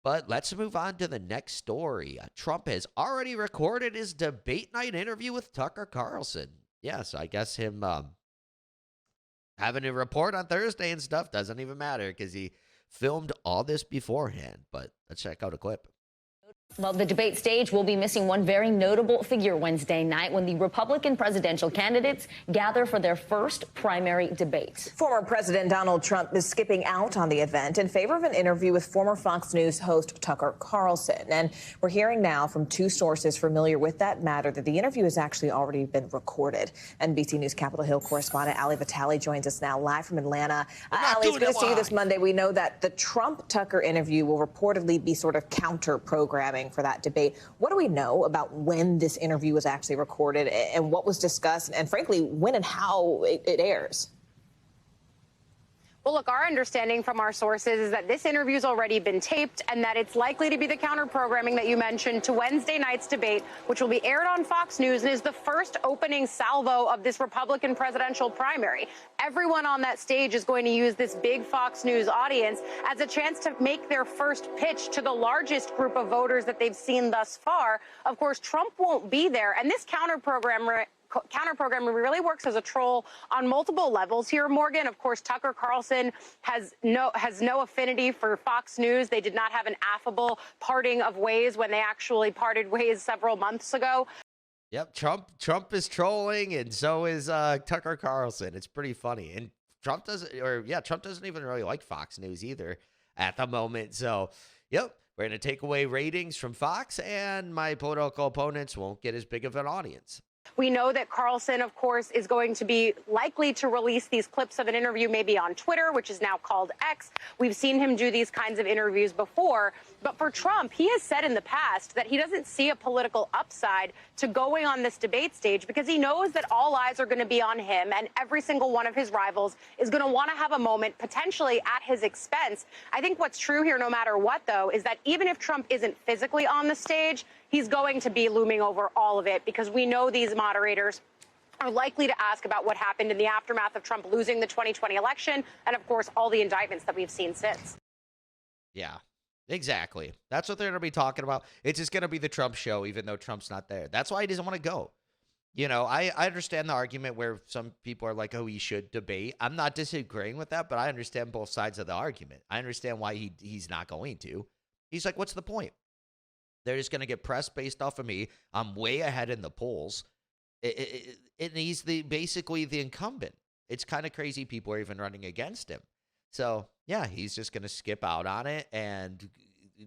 But let's move on to the next story. Trump has already recorded his debate night interview with Tucker Carlson. Yes, I guess him having to report on Thursday and stuff doesn't even matter because he filmed all this beforehand. But let's check out a clip. Well, the debate stage will be missing one very notable figure Wednesday night when the Republican presidential candidates gather for their first primary debate. Former President Donald Trump is skipping out on the event in favor of an interview with former Fox News host Tucker Carlson. And we're hearing now from two sources familiar with that matter that the interview has actually already been recorded. NBC News Capitol Hill correspondent Ali Vitale joins us now live from Atlanta. Ali, it's good to see you this Monday. We know that the Trump-Tucker interview will reportedly be sort of counter-programming for that debate. What do we know about when this interview was actually recorded and what was discussed and frankly, when and how it airs? Well, look, our understanding from our sources is that this interview's already been taped and that it's likely to be the counter-programming that you mentioned to Wednesday night's debate, which will be aired on Fox News and is the first opening salvo of this Republican presidential primary. Everyone on that stage is going to use this big Fox News audience as a chance to make their first pitch to the largest group of voters that they've seen thus far. Of course, Trump won't be there, and this counter-programming really works as a troll on multiple levels here, Morgan. Of course, Tucker Carlson has no affinity for Fox News. They did not have an affable parting of ways when they actually parted ways several months ago. Yep, Trump is trolling, and so is Tucker Carlson. It's pretty funny. And Trump doesn't even really like Fox News either at the moment. So, yep, we're going to take away ratings from Fox, and my political opponents won't get as big of an audience. We know that Carlson, of course, is going to be likely to release these clips of an interview maybe on Twitter, which is now called X. We've seen him do these kinds of interviews before. But for Trump, he has said in the past that he doesn't see a political upside to going on this debate stage because he knows that all eyes are going to be on him and every single one of his rivals is going to want to have a moment potentially at his expense. I think what's true here, no matter what, though, is that even if Trump isn't physically on the stage, he's going to be looming over all of it because we know these moderators are likely to ask about what happened in the aftermath of Trump losing the 2020 election and, of course, all the indictments that we've seen since. Yeah, exactly. That's what they're going to be talking about. It's just going to be the Trump show, even though Trump's not there. That's why he doesn't want to go. You know, I understand the argument where some people are like, oh, he should debate. I'm not disagreeing with that, but I understand both sides of the argument. I understand why he's not going to. He's like, what's the point? They're just going to get pressed based off of me. I'm way ahead in the polls. And he's basically the incumbent. It's kind of crazy people are even running against him. So, yeah, he's just going to skip out on it and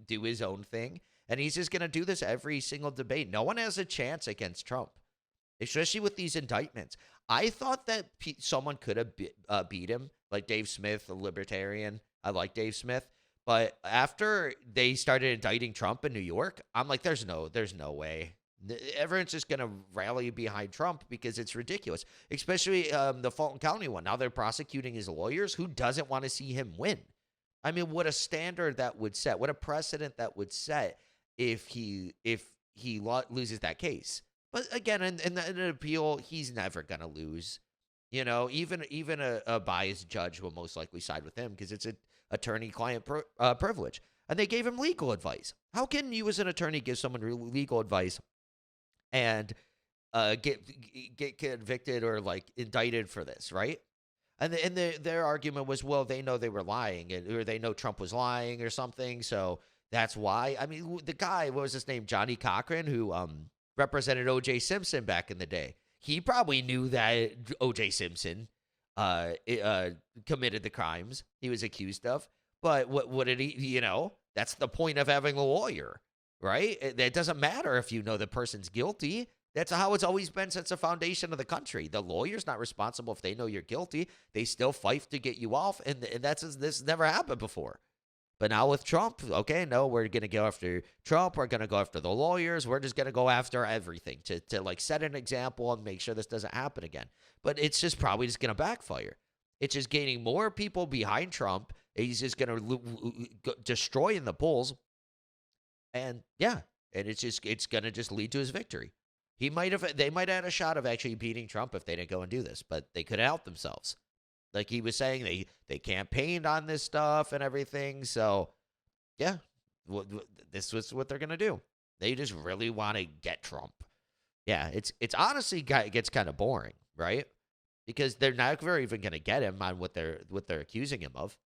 do his own thing. And he's just going to do this every single debate. No one has a chance against Trump, especially with these indictments. I thought that someone could have beat him, like Dave Smith, a libertarian. I like Dave Smith. But after they started indicting Trump in New York, I'm like, there's no way. Everyone's just going to rally behind Trump because it's ridiculous, especially the Fulton County one. Now they're prosecuting his lawyers. Who doesn't want to see him win? I mean, what a standard that would set. What a precedent that would set if he loses that case. But again, in an appeal, he's never going to lose. You know, even a biased judge will most likely side with him because it's an attorney-client privilege. And they gave him legal advice. How can you as an attorney give someone legal advice and get convicted or like indicted for this, right? And their argument was, well, they know they were lying, or they know Trump was lying or something, so that's why. I mean, the guy, what was his name, Johnny Cochran, who represented O.J. Simpson back in the day. He probably knew that O.J. Simpson committed the crimes he was accused of. But what did he, you know, that's the point of having a lawyer, right? It doesn't matter if you know the person's guilty. That's how it's always been since the foundation of the country. The lawyer's not responsible if they know you're guilty. They still fight to get you off, and this never happened before. But now with Trump, okay, no, we're going to go after Trump. We're going to go after the lawyers. We're just going to go after everything to like set an example and make sure this doesn't happen again. But it's just probably just going to backfire. It's just gaining more people behind Trump. He's just going to destroy in the polls. And yeah, and it's going to just lead to his victory. They might have had a shot of actually beating Trump if they didn't go and do this, but they could help themselves. Like he was saying, they campaigned on this stuff and everything. So, yeah, this was what they're going to do. They just really want to get Trump. Yeah, it's honestly it gets kind of boring, right? Because they're never even going to get him on what they're accusing him of.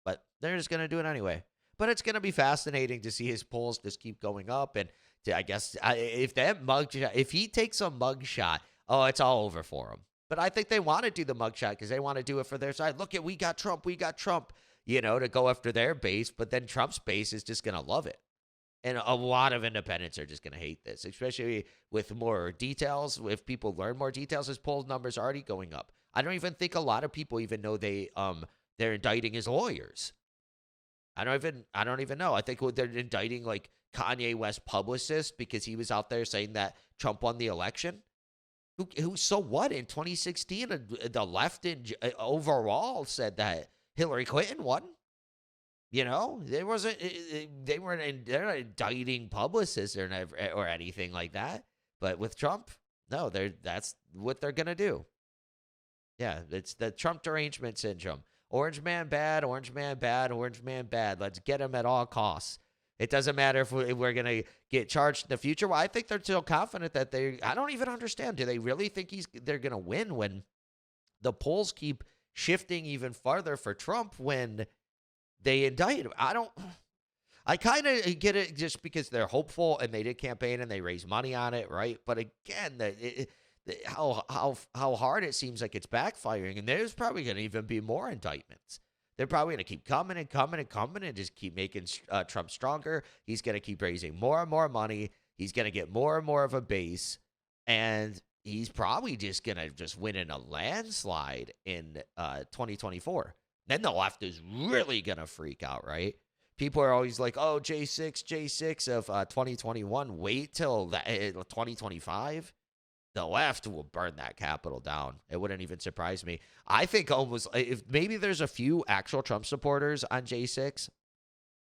But they're just going to do it anyway. But it's going to be fascinating to see his polls just keep going up. And I guess if he takes a mug shot, oh, it's all over for him. But I think they want to do the mug shot because they want to do it for their side. Look, we got Trump, to go after their base. But then Trump's base is just going to love it. And a lot of independents are just going to hate this, especially with more details. If people learn more details, his poll numbers are already going up. I don't even think a lot of people even know they're indicting his lawyers. I don't even know. I think they're indicting like Kanye West publicist because he was out there saying that Trump won the election. Who so what? In 2016, the left overall said that Hillary Clinton won. They're not indicting publicists or anything like that. But with Trump, no, that's what they're gonna do. Yeah, it's the Trump derangement syndrome. Orange man bad, orange man bad, orange man bad. Let's get him at all costs. It doesn't matter if we're going to get charged in the future. Well, I think they're still confident that I don't even understand. Do they really think they're going to win when the polls keep shifting even farther for Trump when they indict him? I kind of get it just because they're hopeful and they did campaign and they raised money on it, right? But again, how hard it seems like it's backfiring, and there's probably going to even be more indictments. They're probably going to keep coming and coming and coming and just keep making Trump stronger. He's going to keep raising more and more money. He's going to get more and more of a base, and he's probably just going to just win in a landslide in 2024. Then the left is really going to freak out, right? People are always like, oh, J6 of 2021. Wait till 2025. The left will burn that Capitol down. It wouldn't even surprise me. I think almost if maybe there's a few actual Trump supporters on J6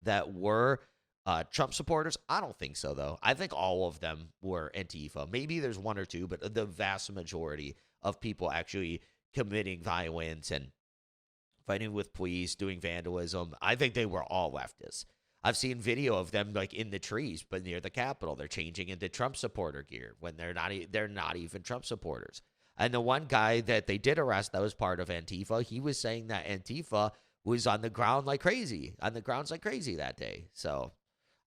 that were Trump supporters. I don't think so, though. I think all of them were Antifa. Maybe there's one or two, but the vast majority of people actually committing violence and fighting with police, doing vandalism, I think they were all leftists. I've seen video of them like in the trees, but near the Capitol, they're changing into Trump supporter gear when they're not even Trump supporters. And the one guy that they did arrest that was part of Antifa, he was saying that Antifa was on the ground like crazy, that day. So,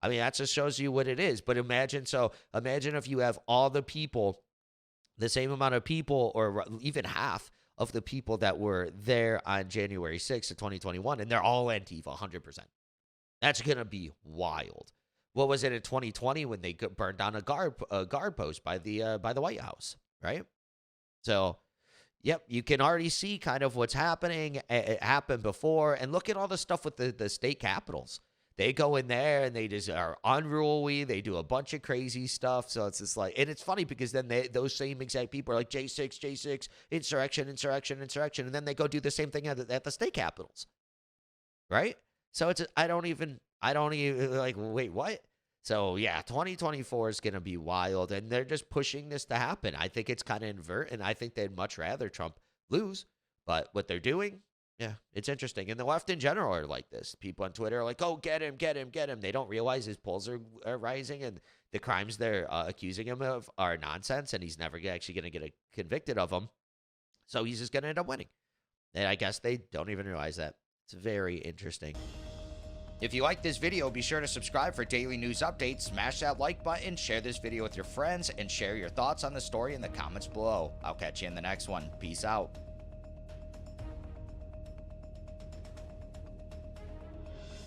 I mean, that just shows you what it is. But imagine if you have all the people, the same amount of people, or even half of the people that were there on January 6th of 2021, and they're all Antifa, 100%. That's going to be wild. What was it in 2020 when they burned down a guard post by the White House, right? So, yep, you can already see kind of what's happening. It happened before. And look at all the stuff with the state capitals. They go in there and they just are unruly. They do a bunch of crazy stuff. So it's just like, and it's funny because then those same exact people are like J6, insurrection. And then they go do the same thing at the state capitals, right? So I don't even like, wait, what? So yeah, 2024 is going to be wild, and they're just pushing this to happen. I think it's kind of invert, and I think they'd much rather Trump lose, but what they're doing, yeah, it's interesting. And the left in general are like this. People on Twitter are like, oh, get him. They don't realize his polls are rising, and the crimes they're accusing him of are nonsense, and he's never actually going to get convicted of them. So he's just going to end up winning. And I guess they don't even realize that. It's very interesting. If you like this video, be sure to subscribe for daily news updates, smash that like button, share this video with your friends, and share your thoughts on the story in the comments below. I'll catch you in the next one. Peace out.